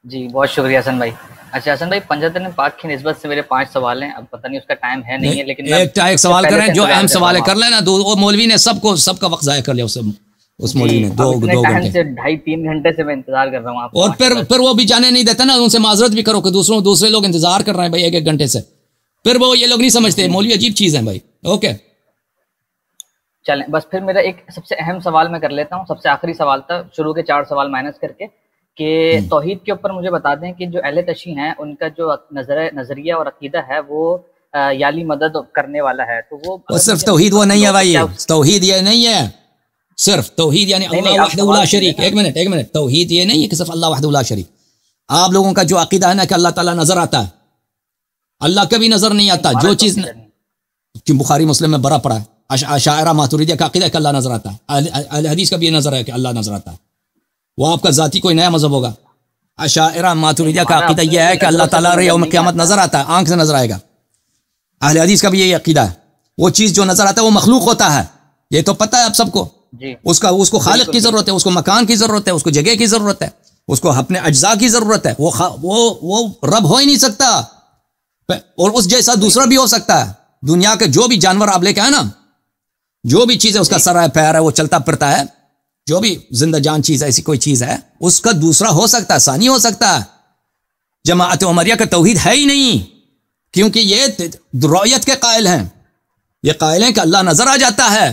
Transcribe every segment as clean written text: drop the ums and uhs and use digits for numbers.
جی بہت شکریہ حسن بھائی. اچھا حسن بھائی، پنجتن پاک کی نسبت سے میرے 5 سوال ہیں. اب پتہ نہیں اس کا ٹائم ہے نہیں ہے، لیکن ایک سوال کریں جو اہم سوال ہے کر لینا. وہ مولوی نے سب کا وقت ضائع کر لیا اس مولوی نے 2 گھنٹے سے 2.5-3 گھنٹے سے میں انتظار کر رہا ہوں آپ. اور پھر وہ بھی جانے نہیں دیتا نا. ان سے معذرت بھی کرو کہ دوسرے لوگ انتظار کر رہے ہیں بھائی 1 گھنٹے سے. پھر وہ یہ لوگ نہیں سمجھتے مولوی عجیب چیز ہے بھائی. اوکے چلیں بس پھر میرا ایک سب سے اہم سوال میں کر لیتا ہوں. سب سے آخری سوال تھا، شروع کے 4 سوال مائنس کر کے، کہ توحید کے اوپر مجھے بتا دیں کہ جو اہل تشیع ہیں ان کا جو نظریہ اور عقیدہ ہے وہ یالی مدد کرنے والا ہے. تو وہ صرف توحید وہ نہیں ہے بھائی. توحید یہ نہیں ہے صرف توحید یعنی اللہ وحدہ لا شریک. ایک منٹ توحید یہ نہیں ہے کہ صرف اللہ وحدہ لا شریک. آپ لوگوں کا جو عقیدہ ہے نا کہ اللہ تعالیٰ نظر آتا ہے، اللہ کبھی نظر نہیں آتا. جو چیز کہ بخاری مسلم میں بڑا پڑا ہے. اشاعرہ ماتوریدیہ کا عقیدہ ہے کہ اللہ نظر آتا ہے. اہل حدیث کا بھی یہ نظر ہے کہ اللہ نظر آتا ہے. وہ آپ کا ذاتی کوئی نیا مذہب ہوگا. اشاعرہ ماتوریدیہ کا عقیدہ یہ ہے کہ اللہ تعالیٰ یوم قیامت نظر آتا ہے، آنکھ سے نظر آئے گا. اہل حدیث کا بھی یہی عقیدہ ہے. وہ چیز جو نظر آتا ہے وہ مخلوق ہوتا ہے. یہ تو پتہ ہے آپ سب کو. اس کو خالق کی ضرورت ہے، اس کو مکان کی ضرورت ہے، اس کو جگہ کی ضرورت ہے، اس کو اپنے اجزاء کی ضرورت ہے. وہ رب ہو ہی نہیں سکتا. اور اس جیسا دوسرا بھی ہو سکتا ہے. دنیا کے جو بھی جانور آپ لے کے آئے نا، جو بھی چیز ہے اس کا سر ہے، پیر ہے، وہ چلتا پھرتا ہے، جو بھی زندہ جان چیز ہے، ایسی کوئی چیز ہے، اس کا دوسرا ہو سکتا ہے، ثانی ہو سکتا ہے. جماعت عمریہ کا توحید ہے ہی نہیں، کیونکہ یہ رؤیت کے قائل ہیں. یہ قائل ہیں کہ اللہ نظر آ جاتا ہے.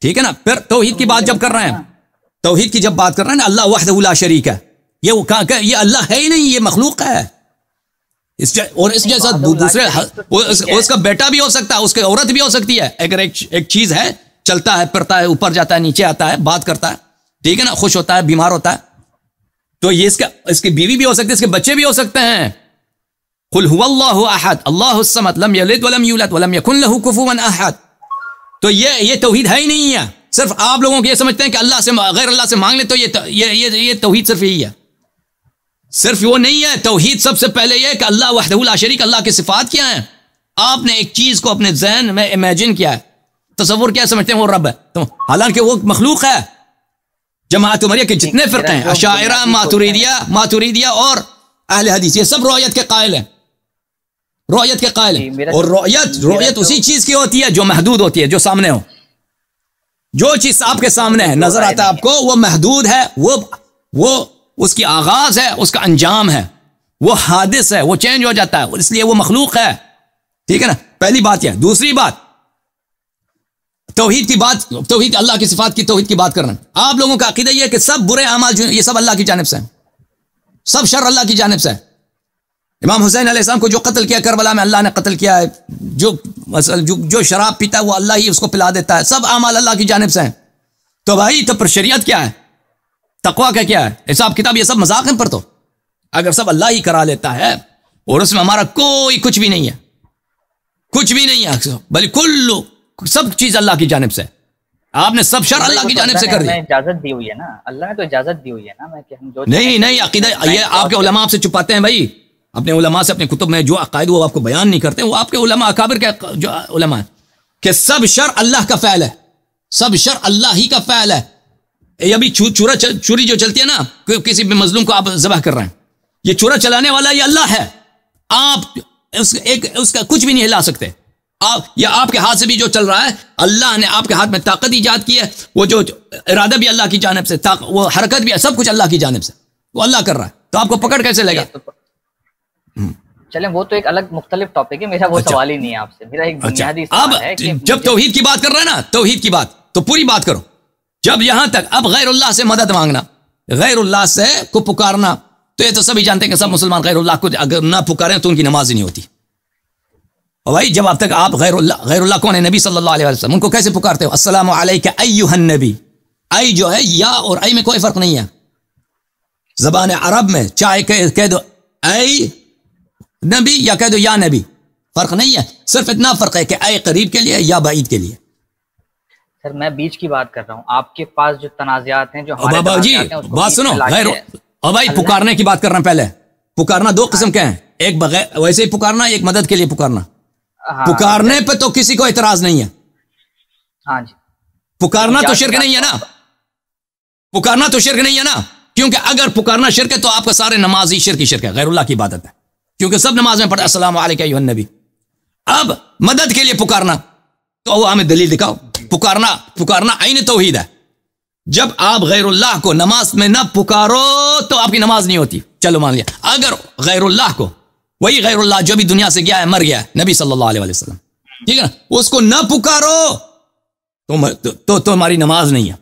ٹھیک ہے نا. پھر توحید کی بات جب کر رہے ہیں، توحید کی جب بات کر رہے ہیں نا، اللہ وحدہ لا شریک ہے. یہ اللہ ہے ہی نہیں، یہ مخلوق ہے. اور اس جیسا دوسرے اس کا بیٹا بھی ہو سکتا ہے، اس کی عورت بھی ہو سکتی ہے. اگر ایک چیز ہے، چلتا ہے پھرتا ہے، اوپر جاتا ہے، نیچے آتا ہے، بات کرتا ہے، ٹھیک ہے نا، خوش ہوتا ہے، بیمار ہوتا ہے، تو یہ اس کی بیوی بھی ہو سکتی ہے، اس کے بچے بھی ہو سکتے ہیں. قل هو اللہ احد اللہ الصمد لم یلد ولم یولد ولم یکن له کفوا احد. تو یہ توحید ہے ہی نہیں ہے. صرف آپ لوگوں کو یہ سمجھتے ہیں کہ اللہ سے غیر اللہ سے مانگ لیں تو یہ توحید صرف یہی ہے. صرف وہ نہیں ہے. توحید سب سے پہلے یہ کہ اللہ وحدہ لا شریک. اللہ کی صفات کیا ہیں؟ آپ نے ایک چیز کو اپنے ذہن میں امیجن کیا ہے، تصور کیا سمجھتے ہیں وہ رب ہے، تو حالانکہ وہ مخلوق ہے. جماعت عمریہ کے جتنے فرقے ہیں، اشاعرہ، ماتوریدیہ اور اہل حدیث، یہ سب رؤیت کے قائل ہیں. رؤیت کے قائل ہیں. اور رؤیت اسی چیز کی ہوتی ہے جو محدود ہوتی ہے، جو سامنے ہو. جو چیز آپ کے سامنے ہے، نظر آتا ہے آپ کو، وہ محدود ہے، وہ اس کی آغاز ہے، اس کا انجام ہے، وہ حادث ہے، وہ چینج ہو جاتا ہے، اس لیے وہ مخلوق ہے. ٹھیک ہے نا. پہلی بات یہ. دوسری بات، توحید کی بات، توحید اللہ کی صفات کی توحید کی بات کر رہے ہیں. آپ لوگوں کا عقیدہ یہ ہے کہ سب برے اعمال جو یہ سب اللہ کی جانب سے ہیں، سب شر اللہ کی جانب سے ہے. امام حسین علیہ السلام کو جو قتل کیا کربلا میں، اللہ نے قتل کیا ہے. جو شراب پیتا ہے وہ اللہ ہی اس کو پلا دیتا ہے. سب اعمال اللہ کی جانب سے ہیں. تو بھائی تو پر شریعت کیا ہے، تقویٰ کا کیا ہے، حساب کتاب، یہ سب مذاق ہیں. پر تو اگر سب اللہ ہی کرا لیتا ہے اور اس میں ہمارا کوئی کچھ بھی نہیں ہے، کچھ بھی نہیں ہے، بلکہ سب چیز اللہ کی جانب سے. آپ نے سب شر اللہ کی جانب سے کر دی. اجازت دی ہوئی ہے نا، اللہ نے تو اجازت دی ہوئی ہے نا. نہیں عقیدہ یہ آپ کے علماء آپ سے چھپاتے ہیں بھائی. اپنے علماء سے اپنے کتب میں جو عقائد وہ آپ کو بیان نہیں کرتے. وہ آپ کے علماء اکابر کے جو علماء ہیں کہ سب شر اللہ کا فعل ہے، سب شر اللہ ہی کا فعل ہے. یہ ابھی چوری جو چلتی ہے نا، کسی بھی مظلوم کو آپ ذبح کر رہے ہیں، یہ چورا چلانے والا یہ اللہ ہے. آپ اس کا کچھ بھی نہیں ہلا سکتے. یا آپ کے ہاتھ سے بھی جو چل رہا ہے، اللہ نے آپ کے ہاتھ میں طاقت ایجاد کی ہے. وہ جو ارادہ بھی اللہ کی جانب سے، وہ حرکت بھی ہے، سب کچھ اللہ کی جانب سے، وہ اللہ کر رہا ہے. تو آپ کو پکڑ کیسے لے گا؟ چلیں وہ تو ایک الگ مختلف ٹاپک ہے. میرا وہ سوال ہی نہیں ہے آپ سے. میرا ایک بنیادی سوال ہے کہ جب توحید کی بات کر رہے ہیں نا، توحید کی بات تو پوری بات کرو. جب یہاں تک اب غیر اللہ سے مدد مانگنا، غیر اللہ سے کو پکارنا، تو یہ تو سبھی جانتے ہیں کہ سب مسلمان غیر اللہ کو اگر نہ پکاریں تو ان کی نماز ہی نہیں ہوتی. اور بھائی جب اب تک آپ غیر اللہ کون ہے؟ نبی صلی اللہ علیہ وسلم. ان کو کیسے پکارتے ہو؟ السلام علیک ایھا النبی. ای جو ہے یا اور ای میں کوئی فرق نہیں ہے. زبان عرب میں چاہے کہہ دو ای نبی یا کہہ دو یا نبی، فرق نہیں ہے. صرف اتنا فرق ہے کہ اے قریب کے لیے یا بعید کے لیے. سر میں بیچ کی بات کر رہا ہوں. آپ کے پاس جو تنازعات ہیں، جو ہمارے تنازعات ہیں، بات سنو. غیر اور بھائی پکارنے کی بات کر رہے ہیں. پہلے پکارنا دو قسم کے ہیں، ایک بغیر ویسے ہی پکارنا، ایک مدد کے لیے پکارنا. پکارنے پہ تو کسی کو اعتراض نہیں ہے. ہاں جی. پکارنا تو شرک نہیں ہے نا، پکارنا تو شرک نہیں ہے نا. کیونکہ اگر پکارنا شرک ہے تو آپ کا سارے نماز ہی شرک ہے، غیر اللہ کی عبادت ہے، کیونکہ سب نماز میں پڑھتے السلام علیکم ایھا النبی۔ اب مدد کے لیے پکارنا، تو وہ ہمیں دلیل دکھاؤ۔ پکارنا عین توحید ہے۔ جب آپ غیر اللہ کو نماز میں نہ پکارو تو آپ کی نماز نہیں ہوتی، چلو مان لیا۔ اگر غیر اللہ کو، وہی غیر اللہ جو بھی دنیا سے گیا ہے، مر گیا ہے، نبی صلی اللہ علیہ وسلم، ٹھیک ہے نا، اس کو نہ پکارو تو تمہاری نماز نہیں ہے۔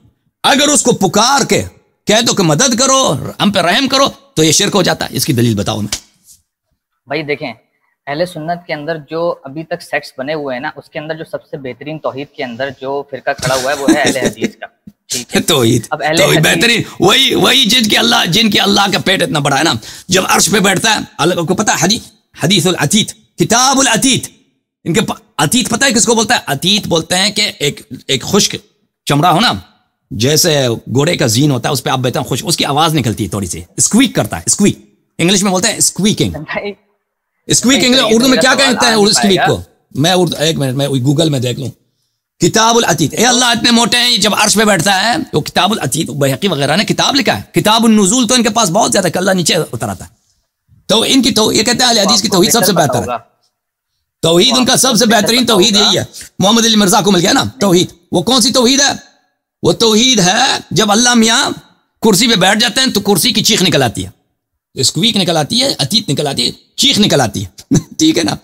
اگر اس کو پکار کے کہہ دو کہ مدد کرو، ہم پہ رحم کرو، تو یہ شرک ہو جاتا ہے۔ اس کی دلیل بتاؤ میں۔ بھائی دیکھیں، اہل سنت کے اندر جو ابھی تک سیکٹس بنے ہوئے ہیں نا، اس کے اندر جو سب سے بہترین توحید کے اندر جو فرقہ کھڑا ہوا ہے وہ ہے اہل حدیث کا، ٹھیک ہے؟ توحید بہترین، وہی جن کے اللہ کا پیٹ اتنا بڑا ہے نا، جب عرش پہ بیٹھتا ہے، اللہ کو پتا ہے حدیث العتیت، کتاب العتیت، ان کے عتیت پتہ ہے کس کو بولتا ہے؟ عتیت بولتے ہیں کہ ایک خشک چمڑا ہو نا، جیسے گھوڑے کا زین ہوتا ہے، اس پہ آپ بیٹھتے ہیں، خشک، اس کی آواز نکلتی ہے تھوڑی سی، اسکویک کرتا ہے، اسکویک انگلش میں بولتے ہیں اسکویکنگ۔ اسکویک اردو میں کیا کہتے ہیں اسکویک کو؟ میں ایک منٹ میں گوگل میں دیکھ لوں۔ کتاب العتیت، اے اللہ اتنے موٹے ہیں، جب عرش پہ بیٹھتا ہے تو کتاب العتیت، بحقی وغیرہ نے کتاب لکھا ہے، کتاب النزول تو ان کے پاس بہت زیادہ کہ اللہ نیچے اتر آتا ہے۔ تو ان کی تو یہ کہتے ہیں اہل حدیث کی توحید سب سے بہتر ہے، توحید ان کا سب سے بہترین توحید یہی ہے۔ محمد علی مرزا کو مل گیا نا توحید، وہ کون سی توحید ہے؟ وہ توحید ہے جب اللہ میاں کرسی پہ بیٹھ جاتے ہیں تو کرسی کی چیخ نکل آتی ہے، اسکویک نکل آتی ہے، عتیت نکل آتی ہے، چیخ نکل آتی ہے، ٹھیک ہے نا؟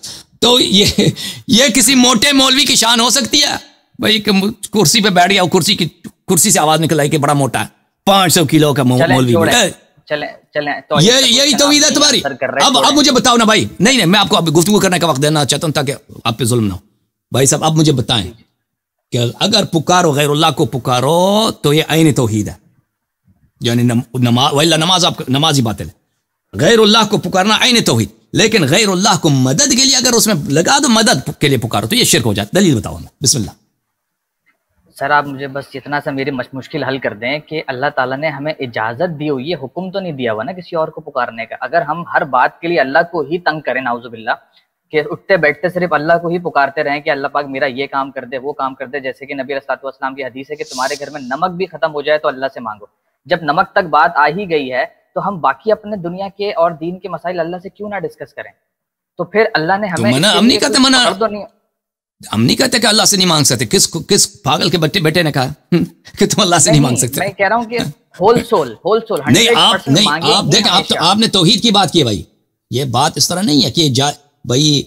تو یہ کسی موٹے مولوی کی شان ہو سکتی ہے بھائی کہ کرسی پہ بیٹھ گیا، کرسی سے آواز نکل آئی کہ بڑا موٹا ہے، 500 کلو کا مولوی۔ یہی توحید ہے تمہاری؟ اب مجھے بتاؤ نا بھائی، نہیں میں آپ کو اب گفتگو کرنے کا وقت دینا چاہتا ہوں تاکہ آپ پہ ظلم نہ ہو۔ بھائی صاحب اب مجھے بتائیں کہ اگر پکارو غیر اللہ کو پکارو تو یہ عین توحید ہے، یعنی نماز ہی باطل ہے۔ غیر اللہ کو پکارنا عین توحید، لیکن غیر اللہ کو مدد کے لیے اگر اس میں لگا دو مدد کے لیے پکارو تو یہ شرک ہو جاتا ہے۔ دلیل بتاؤ ہمیں، بسم اللہ۔ سر آپ مجھے بس اتنا سا میری مشکل حل کر دیں کہ اللہ تعالیٰ نے ہمیں اجازت دی ہوئی ہے، حکم تو نہیں دیا ہوا نا کسی اور کو پکارنے کا۔ اگر ہم ہر بات کے لیے اللہ کو ہی تنگ کریں، نعوذ باللہ، کہ اٹھتے بیٹھتے صرف اللہ کو ہی پکارتے رہیں کہ اللہ پاک میرا یہ کام کر دے، وہ کام کر دے، جیسے کہ نبی علیہ الصلوۃ والسلام کی حدیث ہے کہ تمہارے گھر میں نمک بھی ختم ہو جائے تو اللہ سے مانگو۔ جب نمک تک بات آ ہی گئی ہے تو ہم باقی اپنے دنیا کے اور دین کے مسائل اللہ سے کیوں نہ ڈسکس کریں؟ تو پھر اللہ نے ہمیں ہم نہیں کہتے کہ اللہ سے نہیں مانگ سکتے۔ کس پاگل کے بیٹے نے کہا کہ تم اللہ سے نہیں مانگ سکتے؟ میں کہہ رہا ہوں کہ ہول سول آپ دیکھیں، آپ نے توحید کی بات کی بھائی، یہ بات اس طرح نہیں ہے کہ بھائی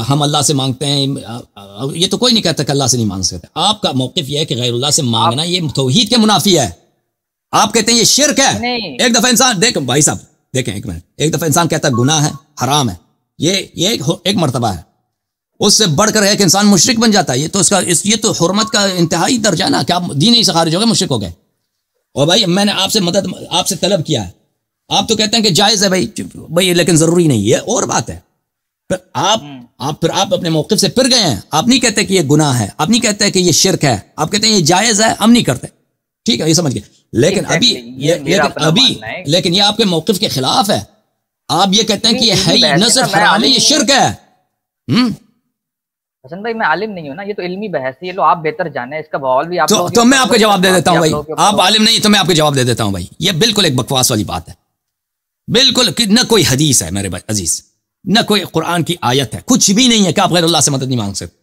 ہم اللہ سے مانگتے ہیں، یہ تو کوئی نہیں کہتا کہ اللہ سے نہیں مانگ سکتے۔ آپ کا موقف یہ ہے کہ غیر اللہ سے مانگنا یہ توحید کے منافی ہے، آپ کہتے ہیں یہ شرک ہے۔ ایک دفعہ انسان دیکھ بھائی صاحب دیکھیں ایک منٹ، ایک دفعہ انسان کہتا ہے گناہ ہے، حرام ہے، یہ ایک مرتبہ ہے، اس سے بڑھ کر ایک انسان مشرک بن جاتا ہے، یہ تو حرمت کا انتہائی درجہ ہے نا، کہ آپ دین ہی سے خارج ہو گئے، مشرک ہو گئے۔ اور بھائی میں نے آپ سے مدد آپ سے طلب کیا ہے، آپ تو کہتے ہیں کہ جائز ہے بھائی لیکن ضروری نہیں، یہ اور بات ہے۔ پھر آپ اپنے موقف سے پھر گئے ہیں، آپ نہیں کہتے کہ یہ گناہ ہے، آپ نہیں کہتے کہ یہ شرک ہے، آپ کہتے ہیں یہ جائز ہے، ہم نہیں کرتے، ٹھیک ہے، یہ سمجھ گئے۔ لیکن لیکن یہ آپ کے موقف کے خلاف ہے، آپ یہ کہتے ہیں کہ یہ ہے ہی نہ صرف حرام ہے، یہ شرک ہے۔ حسن بھائی میں عالم نہیں ہوں نا، یہ تو علمی بحث ہے، یہ لو آپ بہتر جانیں، اس کا بحال بھی آپ تو میں آپ کو جواب دے دیتا ہوں بھائی، آپ عالم نہیں تو میں آپ کو جواب دے دیتا ہوں بھائی، یہ بالکل ایک بکواس والی بات ہے، بالکل نہ کوئی حدیث ہے میرے بھائی عزیز، نہ کوئی قرآن کی آیت ہے، کچھ بھی نہیں ہے کہ آپ غیر اللہ سے مدد نہیں مانگ سکتے،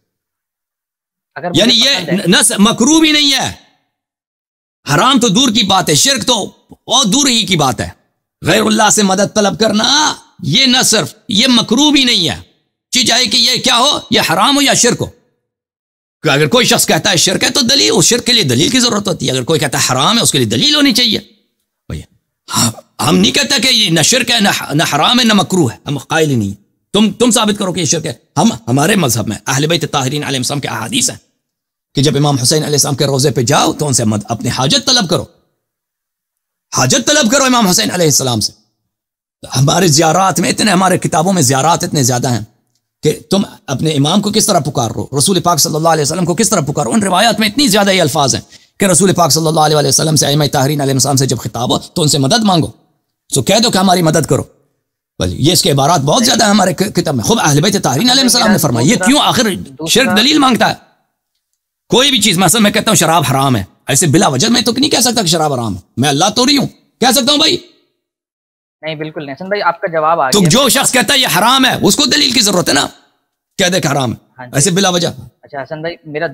یعنی یہ نہ مکروہ بھی نہیں ہے، حرام تو دور کی بات ہے، شرک تو اور دور ہی کی بات ہے، غیر اللہ سے مدد طلب کرنا یہ نہ صرف یہ مکروہ بھی نہیں ہے، چاہے کہ یہ کیا ہو، یہ حرام ہو یا شرک ہو۔ کہ اگر کوئی شخص کہتا ہے شرک ہے تو دلیل، اس شرک کے لیے دلیل کی ضرورت ہوتی ہے، اگر کوئی کہتا ہے حرام ہے اس کے لیے دلیل ہونی چاہیے۔ ہم نہیں کہتے کہ یہ نہ شرک ہے نہ حرام ہے نہ مکروہ ہے، ہم قائل ہی نہیں، تم ثابت کرو کہ یہ شرک ہے۔ ہمارے مذہب میں اہل بیت طاہرین علیہ السلام کے احادیث ہیں کہ جب امام حسین علیہ السلام کے روضے پہ جاؤ تو ان سے اپنی حاجت طلب کرو، حاجت طلب کرو امام حسین علیہ السلام سے۔ ہمارے زیارات میں ہمارے کتابوں میں زیارات اتنے زیادہ ہیں کہ تم اپنے امام کو کس طرح پکار رہو، رسول پاک صلی اللہ علیہ وسلم کو کس طرح پکارو۔ ان روایات میں اتنی زیادہ یہ الفاظ ہیں کہ رسول پاک صلی اللہ علیہ وسلم سے ائمہ طاہرین علیہ السلام سے جب خطاب ہو تو ان سے مدد مانگو، تو کہہ دو کہ ہماری مدد کرو۔ یہ اس کے عبارات بہت زیادہ ہیں ہمارے کتاب میں، خود اہل بیت طاہرین علیہ السلام نے فرمایا۔ یہ کیوں آخر شرک دلیل مانگتا ہے؟ کوئی بھی چیز، مثلا میں کہتا ہوں شراب حرام ہے، ایسے بلا وجہ میں تو نہیں کہہ سکتا کہ شراب حرام ہے، میں اللہ تو نہیں ہوں، کہہ سکتا ہوں بھائی؟ نہیں بالکل نہیں حسن بھائی، آپ کا جواب آ تو گیا. جو شخص کہتا ہے یہ حرام ہے اس کو دلیل کی ضرورت ہے نا، کہہ دے کہ حرام ہے ایسے بلا وجہ. اچھا حسن بھائی، میرا